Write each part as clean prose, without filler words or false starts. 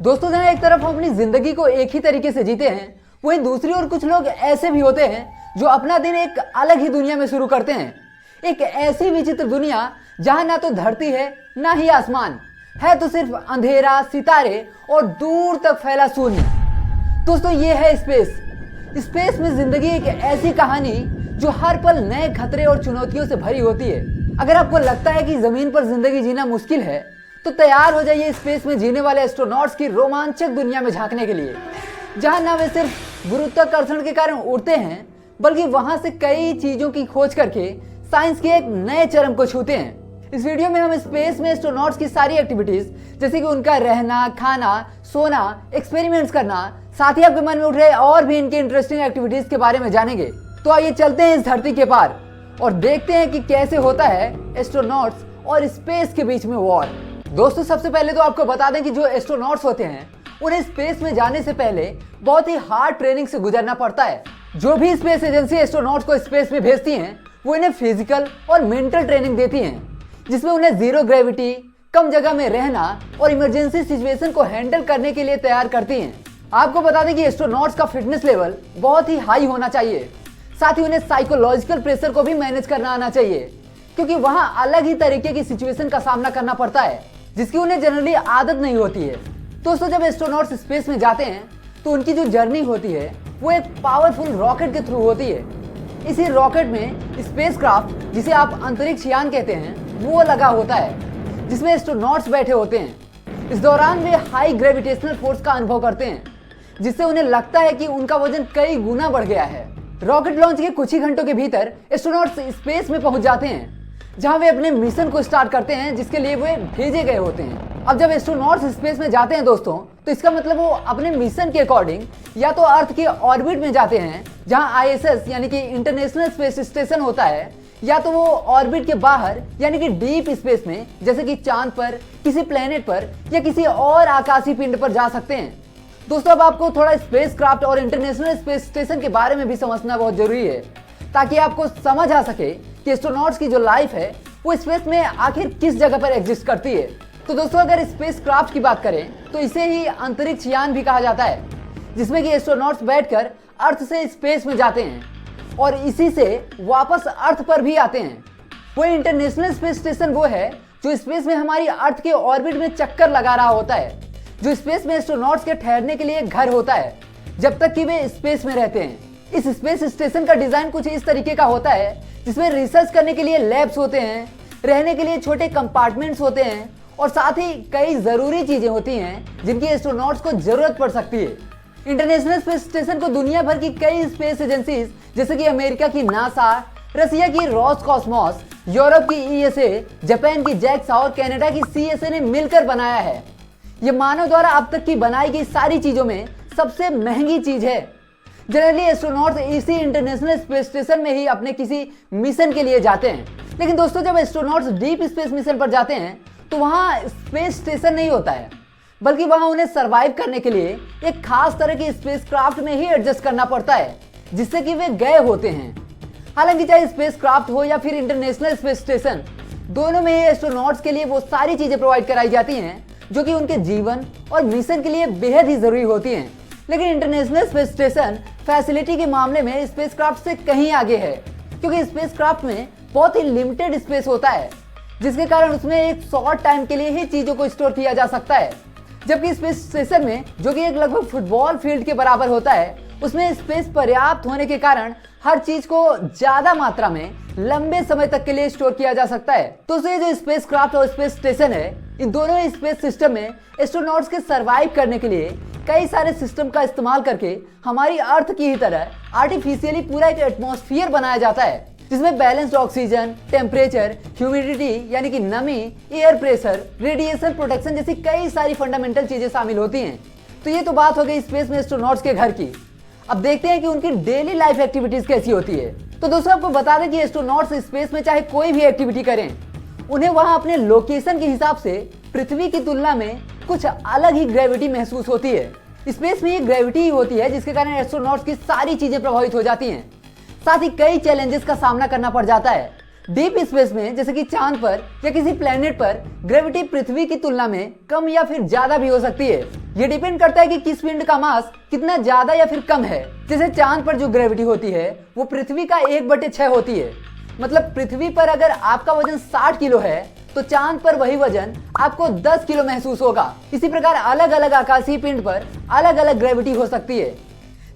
दोस्तों, जहाँ एक तरफ हम अपनी जिंदगी को एक ही तरीके से जीते हैं, वहीं दूसरी ओर कुछ लोग ऐसे भी होते हैं जो अपना दिन एक अलग ही दुनिया में शुरू करते हैं। एक ऐसी विचित्र दुनिया जहाँ ना तो धरती है ना ही आसमान है, तो सिर्फ अंधेरा, सितारे और दूर तक फैला शून्य। दोस्तों, ये है स्पेस। स्पेस में जिंदगी एक ऐसी कहानी जो हर पल नए खतरे और चुनौतियों से भरी होती है। अगर आपको लगता है कि जमीन पर जिंदगी जीना मुश्किल है, तो तैयार हो जाइए स्पेस में जीने वाले एस्ट्रोनॉट्स की रोमांचक दुनिया में झांकने के लिए, जहां ना वे सिर्फ गुरुत्वाकर्षण के कारण उड़ते हैं, बल्कि वहां से कई चीजों की खोज करके साइंस के एक नए चरम को छूते हैं। इस वीडियो में हम स्पेस में एस्ट्रोनॉट्स की सारी एक्टिविटीज, जैसे कि उनका रहना, खाना, सोना, एक्सपेरिमेंट्स करना, साथ ही आपके मन में उठ रहे और भी इनकी इंटरेस्टिंग एक्टिविटीज के बारे में जानेंगे। तो आइए चलते हैं इस धरती के पार और देखते हैं कि कैसे होता है एस्ट्रोनॉट्स और स्पेस के बीच में वॉर। दोस्तों, सबसे पहले तो आपको बता दें कि जो एस्ट्रोनॉट्स होते हैं उन्हें स्पेस में जाने से पहले बहुत ही हार्ड ट्रेनिंग से गुजरना पड़ता है। जो भी स्पेस एजेंसी एस्ट्रोनॉट्स को स्पेस में भेजती हैं, वो इन्हें फिजिकल और मेंटल ट्रेनिंग देती हैं, जिसमें उन्हें जीरो ग्रेविटी, कम जगह में रहना और इमरजेंसी सिचुएशन को हैंडल करने के लिए तैयार करती हैं। आपको बता दें कि एस्ट्रोनॉट्स का फिटनेस लेवल बहुत ही हाई होना चाहिए। साथ ही उन्हें साइकोलॉजिकल प्रेशर को भी मैनेज करना आना चाहिए, क्योंकि वहां अलग ही तरीके की सिचुएशन का सामना करना पड़ता है जिसकी उन्हें जनरली आदत नहीं होती है। दोस्तों, जब एस्ट्रोनॉट्स स्पेस में जाते हैं तो उनकी जो जर्नी होती है वो एक पावरफुल रॉकेट के थ्रू होती है। इसी रॉकेट में स्पेसक्राफ्ट, जिसे आप अंतरिक्ष यान कहते हैं, वो लगा होता है, जिसमें एस्ट्रोनॉट्स बैठे होते हैं। इस दौरान वे हाई ग्रेविटेशनल फोर्स का अनुभव करते हैं, जिससे उन्हें लगता है कि उनका वजन कई गुना बढ़ गया है। रॉकेट लॉन्च के कुछ ही घंटों के भीतर एस्ट्रोनॉट्स स्पेस में पहुंच जाते हैं, जहां वे अपने मिशन को स्टार्ट करते हैं, जिसके लिए वे भेजे गए होते हैं। अब जब एस्ट्रोनॉट्स स्पेस में जाते हैं दोस्तों, तो इसका मतलब वो अपने मिशन के अकॉर्डिंग या तो अर्थ के ऑर्बिट में जाते हैं, जहां आईएसएस यानी कि इंटरनेशनल स्पेस स्टेशन होता है, या तो वो ऑर्बिट के बाहर यानी कि डीप स्पेस में, जैसे कि चांद पर, किसी प्लेनेट पर या किसी और आकाशीय पिंड पर जा सकते हैं। दोस्तों, अब आपको थोड़ा स्पेसक्राफ्ट और इंटरनेशनल स्पेस स्टेशन के बारे में भी समझना बहुत जरूरी है, ताकि आपको समझ आ सके कि एस्ट्रोनॉट्स की जो लाइफ है वो स्पेस में आखिर किस जगह पर एग्जिस्ट करती है। तो दोस्तों, अगर स्पेसक्राफ्ट की बात करें तो इसे ही अंतरिक्ष यान भी कहा जाता है, जिसमें कि एस्ट्रोनॉट्स बैठकर अर्थ से स्पेस में जाते हैं और इसी से वापस अर्थ पर भी आते हैं। वो इंटरनेशनल स्पेस स्टेशन वो है जो स्पेस में हमारी अर्थ के ऑर्बिट में चक्कर लगा रहा होता है, जो स्पेस में एस्ट्रोनॉट्स के ठहरने के लिए एक घर होता है, जब तक कि वे स्पेस में रहते हैं। इस स्पेस स्टेशन का डिजाइन कुछ इस तरीके का होता है, जिसमें रिसर्च करने के लिए लैब्स होते हैं, रहने के लिए छोटे कंपार्टमेंट्स होते हैं और साथ ही कई जरूरी चीजें होती हैं जिनकी एस्ट्रोनॉट्स को जरूरत पड़ सकती है। इंटरनेशनल स्पेस स्टेशन को दुनिया भर की कई स्पेस एजेंसीज, जैसे कि अमेरिका की नासा, रसिया की रोसकॉस्मोस, यूरोप की ईएसए, जापान की जैक्सा और कनाडा की सीएसए ने मिलकर बनाया है। यह मानव द्वारा अब तक की बनाई गई सारी चीजों में सबसे महंगी चीज है। जनरली एस्ट्रोनॉट्स इसी इंटरनेशनल स्पेस स्टेशन में ही अपने किसी मिशन के लिए जाते हैं। लेकिन दोस्तों, जब एस्ट्रोनॉट्स डीप स्पेस मिशन पर जाते हैं तो वहां स्पेस स्टेशन नहीं होता है, बल्कि वहां उन्हें सरवाइव करने के लिए एक खास तरह की स्पेसक्राफ्ट में ही एडजस्ट करना पड़ता है, जिससे कि वे गए होते हैं। हालांकि चाहे स्पेसक्राफ्ट हो या फिर इंटरनेशनल स्पेस स्टेशन, दोनों में एस्ट्रोनॉट्स के लिए वो सारी चीजें प्रोवाइड कराई जाती हैं जो कि उनके जीवन और मिशन के लिए बेहद ही जरूरी होती हैं। लेकिन इंटरनेशनल स्पेस स्टेशन फैसिलिटी के मामले में स्पेसक्राफ्ट से कहीं आगे है, क्योंकि स्पेसक्राफ्ट में बहुत ही लिमिटेड स्पेस होता है, जिसके कारण उसमें एक शॉर्ट टाइम के लिए ही चीजों को स्टोर किया जा सकता है। जबकि स्पेस स्टेशन में, जो कि एक लगभग फुटबॉल फील्ड के बराबर होता है, उसमें स्पेस पर्याप्त होने के कारण हर चीज को ज्यादा मात्रा में लंबे समय तक के लिए स्टोर किया जा सकता है। तो ये जो स्पेसक्राफ्ट और स्पेस स्टेशन है, इन दोनों स्पेस सिस्टम में एस्ट्रोनॉट्स के सरवाइव करने के लिए कई सारे सिस्टम का इस्तेमाल करके हमारी अर्थ की ही तरह आर्टिफिशियली पूरा एक एटमॉस्फेयर बनाया जाता है, जिसमें बैलेंस्ड ऑक्सीजन, टेम्परेचर, ह्यूमिडिटी यानी कि नमी, एयर प्रेशर, रेडिएशन प्रोटेक्शन जैसी कई सारी फंडामेंटल चीजें शामिल होती हैं। तो ये तो बात हो गई स्पेस में एस्ट्रोनॉट्स के घर की। अब देखते हैं कि उनकी डेली लाइफ एक्टिविटीज कैसी होती है। तो दोस्तों, आपको बता दें कि एस्ट्रोनॉट्स स्पेस में चाहे कोई भी एक्टिविटी करें, उन्हें वहां अपने लोकेशन के हिसाब से पृथ्वी की तुलना में कुछ अलग ही ग्रेविटी महसूस होती है। स्पेस में ये ग्रेविटी ही होती है जिसके कारण एस्ट्रोनॉट्स की सारी चीजें प्रभावित हो जाती हैं। साथ ही कई चैलेंजेस का सामना करना पड़ जाता है, डीप स्पेस में जैसे कि चांद पर या किसी प्लेनेट पर ग्रेविटी पृथ्वी की तुलना में कम या फिर ज्यादा भी हो सकती है। ये डिपेंड करता है कि किस पिंड का मास कितना ज्यादा या फिर कम है। जैसे चांद पर जो ग्रेविटी होती है वो पृथ्वी का 1/6 होती है। मतलब पृथ्वी पर अगर आपका वजन 60 किलो है तो चांद पर वही वजन आपको 10 किलो महसूस होगा। इसी प्रकार अलग अलग आकाशीय पिंड पर अलग अलग ग्रेविटी हो सकती है।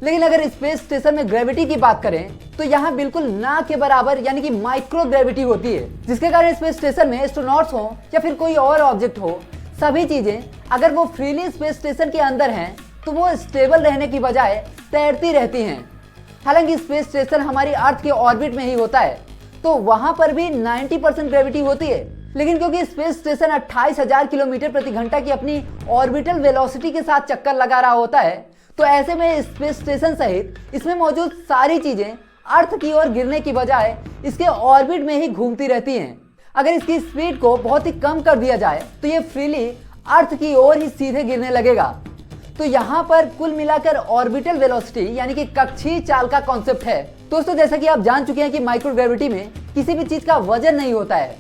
लेकिन अगर स्पेस स्टेशन में ग्रेविटी की बात करें तो यहाँ बिल्कुल ना के बराबर यानी कि माइक्रो ग्रेविटी होती है, जिसके कारण स्पेस स्टेशन में एस्ट्रोनॉट्स हो या फिर कोई और ऑब्जेक्ट हो, सभी चीजें अगर वो फ्रीली स्पेस स्टेशन के अंदर हैं तो वो स्टेबल रहने की बजाय तैरती रहती हैं। हालांकि स्पेस स्टेशन हमारी अर्थ के ऑर्बिट में ही होता है तो वहां पर भी 90% ग्रेविटी होती है। लेकिन क्योंकि स्पेस स्टेशन 28,000 किलोमीटर प्रति घंटा की अपनी ऑर्बिटल वेलोसिटी के साथ चक्कर लगा रहा होता है, तो ऐसे में स्पेस स्टेशन सहित इसमें मौजूद सारी चीजें अर्थ की ओर गिरने की बजाय इसके ऑर्बिट में ही घूमती रहती हैं। अगर इसकी स्पीड को बहुत ही कम कर दिया जाए तो ये फ्रीली अर्थ की ओर ही सीधे गिरने लगेगा। तो यहाँ पर कुल मिलाकर ऑर्बिटल वेलोसिटी यानी कि कक्षीय चाल का कॉन्सेप्ट है। दोस्तों जैसा कि आप जान चुके हैं कि माइक्रोग्रेविटी में किसी भी चीज का वजन नहीं होता है,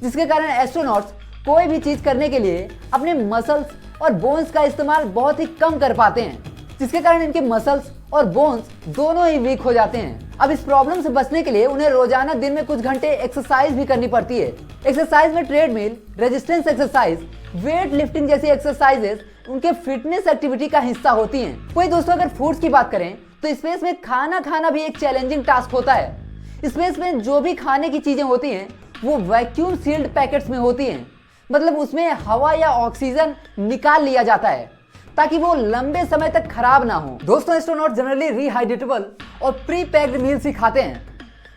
जिसके कारण एस्ट्रोनॉट्स कोई भी चीज करने के लिए अपने मसल्स और बोन्स का इस्तेमाल बहुत ही कम कर पाते हैं, जिसके कारण इनके मसल्स और बोन्स दोनों ही वीक हो जाते हैं। अब इस प्रॉब्लम से बचने के लिए उन्हें रोजाना दिन में कुछ घंटे एक्सरसाइज भी करनी पड़ती है। एक्सरसाइज में treadmill, resistance exercise, weight lifting जैसी एक्सरसाइजेस उनके फिटनेस एक्टिविटी का हिस्सा होती हैं। वही दोस्तों अगर फूड्स की बात करें तो स्पेस में खाना खाना भी एक चैलेंजिंग टास्क होता है। स्पेस में जो भी खाने की चीजें होती हैं वो वैक्यूम सील्ड पैकेट्स में होती हैं। मतलब उसमें हवा या ऑक्सीजन निकाल लिया जाता है ताकि वो लंबे समय तक खराब ना हो। दोस्तों एस्ट्रोनॉट जनरली रिहाइड्रेटेबल और प्री पैक्ड मील्स ही खाते हैं।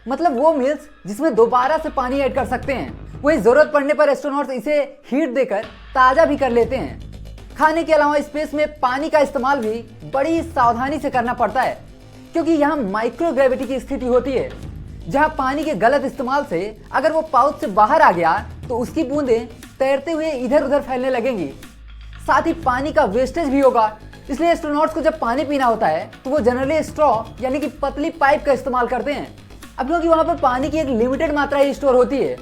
मतलब वो मील्स जिसमें दोबारा से पानी ऐड कर सकते हैं। वही जरूरत पड़ने पर एस्ट्रोनॉट्स इसे हीट देकर ताजा भी कर लेते हैं। खाने के अलावा स्पेस में पानी का इस्तेमाल भी बड़ी सावधानी से करना पड़ता है, क्योंकि यहाँ माइक्रोग्रेविटी की स्थिति होती है जहाँ पानी के गलत इस्तेमाल से अगर वो पाउच से बाहर आ गया तो उसकी बूंदें तैरते हुए इधर उधर फैलने लगेंगी। साथ ही पानी का वेस्टेज भी होगा। इसलिए एस्ट्रोनॉट्स को जब पानी पीना होता है तो वो जनरली स्ट्रॉ यानी कि पतली पाइप का इस्तेमाल करते हैं। अब क्योंकि वहाँ पर पानी की एक लिमिटेड मात्रा ही स्टोर होती है,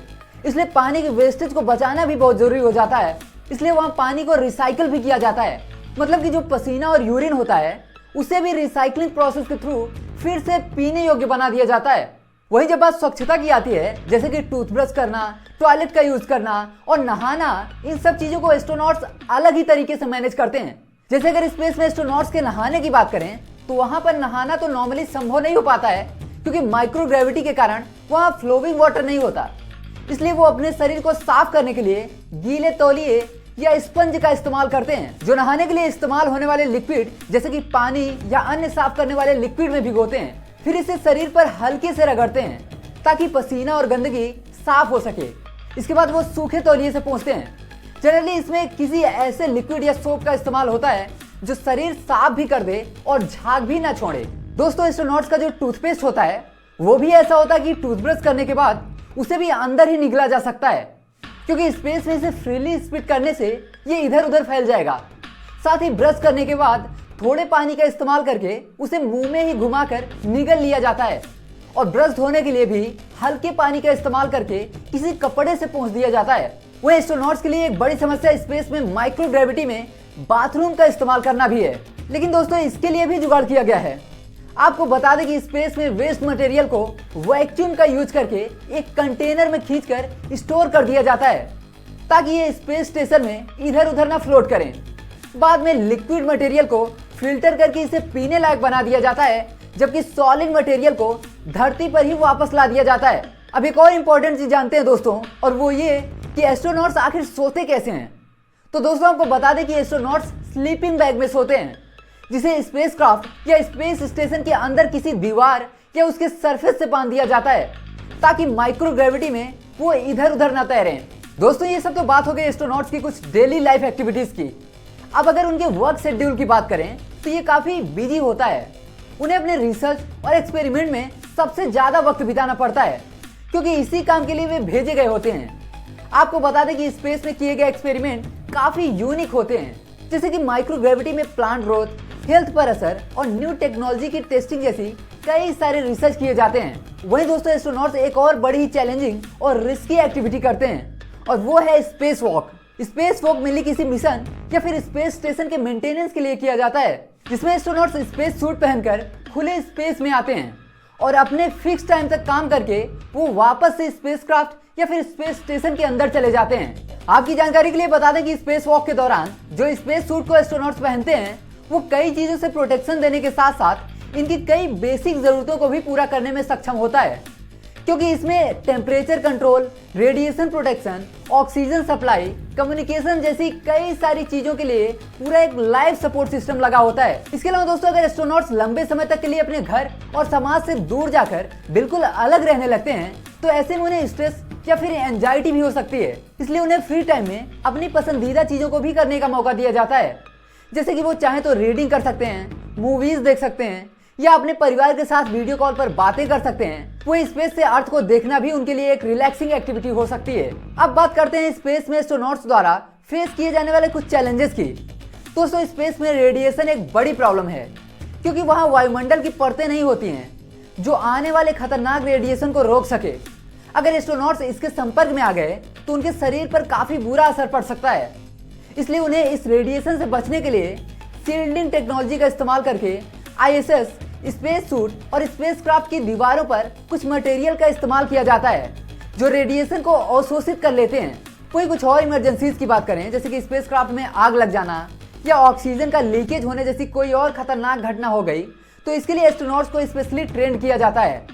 इसलिए पानी के वेस्टेज को बचाना भी बहुत जरूरी हो जाता है। इसलिए वहाँ पानी को रिसाइकिल भी किया जाता है। मतलब कि जो पसीना और यूरिन होता है उसे भी रिसाइकलिंग प्रोसेस के थ्रू फिर से पीने योग्य बना दिया जाता है। वही जब बात स्वच्छता की आती है, जैसे कि टूथब्रश करना, टॉयलेट का यूज करना और नहाना, इन सब चीजों को एस्ट्रोनॉट्स अलग ही तरीके से मैनेज करते हैं। जैसे अगर स्पेस में एस्ट्रोनॉट्स के नहाने की बात करें तो वहां पर नहाना तो नॉर्मली संभव नहीं हो पाता है, क्योंकि माइक्रोग्रेविटी के कारण वहां फ्लोइंग वाटर नहीं होता। इसलिए वो अपने शरीर को साफ करने के लिए गीले तौलिए या स्पंज का इस्तेमाल करते हैं, जो नहाने के लिए इस्तेमाल होने वाले लिक्विड जैसे कि पानी या अन्य साफ करने वाले लिक्विड में भिगोते हैं। फिर इसे शरीर पर हल्के से रगड़ते हैं ताकि पसीना और गंदगी साफ हो सके। इसके बाद वो सूखे तौलिए से पोंछते हैं। जनरली इसमें किसी ऐसे लिक्विड या सोप का इस्तेमाल होता है जो शरीर साफ भी कर दे और झाग भी ना छोड़े। दोस्तों एस्ट्रोनॉट्स का जो टूथपेस्ट होता है वो भी ऐसा होता है कि टूथब्रश करने के बाद उसे भी अंदर ही निगला जा सकता है, क्योंकि स्पेस में इसे फ्रीली स्पिट करने से ये इधर उधर फैल जाएगा। साथ ही ब्रश करने के बाद थोड़े पानी का इस्तेमाल करके उसे मुंह में ही घुमाकर निगल लिया जाता है, और ब्रश धोने के लिए भी हल्के पानी का इस्तेमाल करके किसी कपड़े से पोंछ दिया जाता है। वह एस्ट्रोनॉट्स के लिए एक बड़ी समस्या स्पेस में माइक्रोग्रेविटी में बाथरूम का इस्तेमाल करना भी है। लेकिन दोस्तों इसके लिए भी जुगाड़ किया गया है। आपको बता दें कि स्पेस में वेस्ट मटेरियल को वैक्यूम का यूज करके एक कंटेनर में खींचकर स्टोर कर दिया जाता है, ताकि ये स्पेस स्टेशन में इधर उधर ना फ्लोट करें। बाद में लिक्विड मटेरियल को फिल्टर करके इसे पीने लायक बना दिया जाता है, जबकि सॉलिड मटेरियल को धरती पर ही वापस ला दिया जाता है। अब एक और इंपॉर्टेंट चीज जानते हैं दोस्तों, और वो ये कि एस्ट्रोनॉट्स आखिर सोते कैसे हैं। तो दोस्तों आपको बता दें कि एस्ट्रोनॉट्स स्लीपिंग बैग में सोते हैं, जिसे स्पेसक्राफ्ट या स्पेस स्टेशन के अंदर किसी दीवार या उसके सरफेस से बांध दिया जाता है, ताकि माइक्रोग्रेविटी में वो इधर उधर न तैरें। दोस्तों ये सब तो बात हो गई एस्ट्रोनॉट्स की कुछ डेली लाइफ एक्टिविटीज की। अब अगर उनके वर्क शेड्यूल की बात करें तो ये काफी बिजी होता है। उन्हें अपने रिसर्च और एक्सपेरिमेंट में सबसे ज्यादा वक्त बिताना पड़ता है, क्योंकि इसी काम के लिए वे भेजे गए होते हैं। आपको बता दें कि स्पेस में किए गए एक्सपेरिमेंट काफी यूनिक होते हैं, जैसे कि माइक्रोग्रेविटी में प्लांट ग्रोथ, हेल्थ पर असर और न्यू टेक्नोलॉजी की टेस्टिंग जैसी कई सारे रिसर्च किए जाते हैं। वहीं दोस्तों एस्ट्रोनॉट्स एक और बड़ी ही चैलेंजिंग और रिस्की एक्टिविटी करते हैं, और वो है space walk. Space walk mainly किसी मिशन या फिर स्पेस स्टेशन के मेंटेनेंस के लिए किया जाता है, जिसमें एस्ट्रोनॉट्स स्पेस सूट पहनकर खुले स्पेस में आते हैं और अपने फिक्स टाइम तक काम करके वो वापस से स्पेसक्राफ्ट या फिर स्पेस स्टेशन के अंदर चले जाते हैं। आपकी जानकारी के लिए बता दें कि स्पेस वॉक के दौरान जो स्पेस सूट को एस्ट्रोनॉट्स पहनते हैं वो कई चीजों से प्रोटेक्शन देने के साथ साथ इनकी कई बेसिक जरूरतों को भी पूरा करने में सक्षम होता है, क्योंकि इसमें temperature control, radiation protection, oxygen supply, communication जैसी कई सारी चीजों के लिए पूरा एक लाइफ सपोर्ट सिस्टम लगा होता है। इसके अलावा दोस्तों अगर एस्ट्रोनॉट्स लंबे समय तक के लिए अपने घर और समाज से दूर जाकर बिल्कुल अलग रहने लगते हैं तो ऐसे में उन्हें स्ट्रेस या फिर एंजाइटी भी हो सकती है। इसलिए उन्हें फ्री टाइम में अपनी पसंदीदा चीजों को भी करने का मौका दिया जाता है, जैसे कि वो चाहे तो रीडिंग कर सकते हैं, मूवीज देख सकते हैं या अपने परिवार के साथ वीडियो कॉल पर बातें कर सकते हैं। वो स्पेस से अर्थ को देखना भी उनके लिए एक रिलैक्सिंग एक्टिविटी हो सकती है। अब बात करते हैं स्पेस में एस्ट्रोनॉट्स द्वारा फेस किए जाने वाले कुछ चैलेंजेस की। दोस्तों स्पेस में रेडिएशन एक बड़ी प्रॉब्लम है, क्योंकि वहाँ वायुमंडल की परतें नहीं होती हैं जो आने वाले खतरनाक रेडिएशन को रोक सके। अगर एस्ट्रोनॉट्स इसके संपर्क में आ गए तो उनके शरीर पर काफी बुरा असर पड़ सकता है। इसलिए उन्हें इस रेडिएशन से बचने के लिए शील्डिंग टेक्नोलॉजी का इस्तेमाल करके ISS, स्पेस सूट और स्पेसक्राफ्ट की दीवारों पर कुछ मटेरियल का इस्तेमाल किया जाता है जो रेडिएशन को अवशोषित कर लेते हैं। कोई कुछ और इमरजेंसीज की बात करें, जैसे कि स्पेसक्राफ्ट में आग लग जाना या ऑक्सीजन का लीकेज होने जैसी कोई और खतरनाक घटना हो गई, तो इसके लिए एस्ट्रोनॉट्स को स्पेशली ट्रेन किया जाता है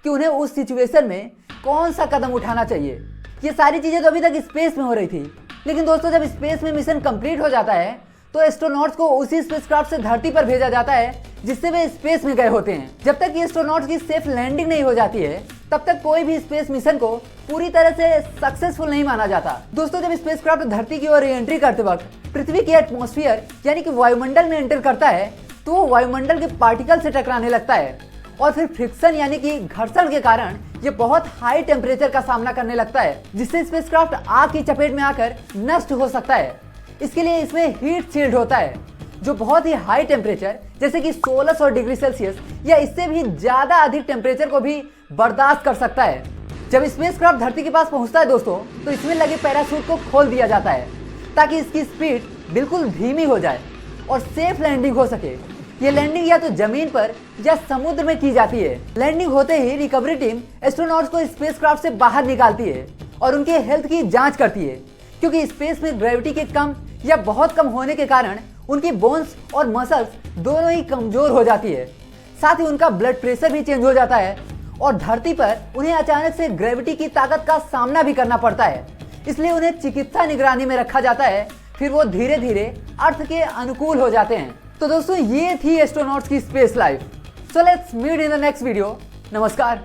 कि उन्हें उस सिचुएशन में कौन सा कदम उठाना चाहिए। ये सारी चीजें तो अभी तक स्पेस में हो रही थी, लेकिन दोस्तों जब स्पेस में मिशन कंप्लीट हो जाता है तो एस्ट्रोनॉट्स को उसी स्पेसक्राफ्ट से धरती पर भेजा जाता है जिससे वे स्पेस में गए होते हैं। जब तक ये एस्ट्रोनॉट्स की सेफ लैंडिंग नहीं हो जाती है तब तक कोई भी स्पेस मिशन को पूरी तरह से सक्सेसफुल नहीं माना जाता। दोस्तों जब स्पेसक्राफ्ट धरती की ओर एंट्री करते वक्त पृथ्वी के एटमॉस्फेयर यानी कि वायुमंडल में एंटर करता है तो वो वायुमंडल के पार्टिकल से टकराने लगता है और फिर फ्रिक्शन यानी कि घर्षण के कारण ये बहुत हाई टेम्परेचर का सामना करने लगता है, जिससे स्पेसक्राफ्ट आग की चपेट में आकर नष्ट हो सकता है। इसके लिए इसमें हीट शील्ड होता है जो बहुत ही हाई टेम्परेचर जैसे कि 1600 डिग्री सेल्सियस या इससे भी ज्यादा अधिक टेम्परेचर को भी बर्दाश्त कर सकता है। जब स्पेसक्राफ्ट धरती के पास पहुंचता है दोस्तों तो इसमें लगे पैराशूट को खोल दिया जाता है ताकि इसकी स्पीड बिल्कुल धीमी हो जाए और सेफ लैंडिंग हो सके। ये लैंडिंग या तो जमीन पर या समुद्र में की जाती है। लैंडिंग होते ही रिकवरी टीम एस्ट्रोनॉट्स को स्पेसक्राफ्ट से बाहर निकालती है और उनके हेल्थ की जांच करती है, क्योंकि स्पेस में ग्रेविटी के कम या बहुत कम होने के कारण उनकी बोन्स और मसल्स दोनों ही कमजोर हो जाती है। साथ ही उनका ब्लड प्रेशर भी चेंज हो जाता है और धरती पर उन्हें अचानक से ग्रेविटी की ताकत का सामना भी करना पड़ता है। इसलिए उन्हें चिकित्सा निगरानी में रखा जाता है, फिर वो धीरे धीरे अर्थ के अनुकूल हो जाते हैं। तो दोस्तों ये थी एस्ट्रोनॉट्स की space life. So let's meet in the next video. नमस्कार।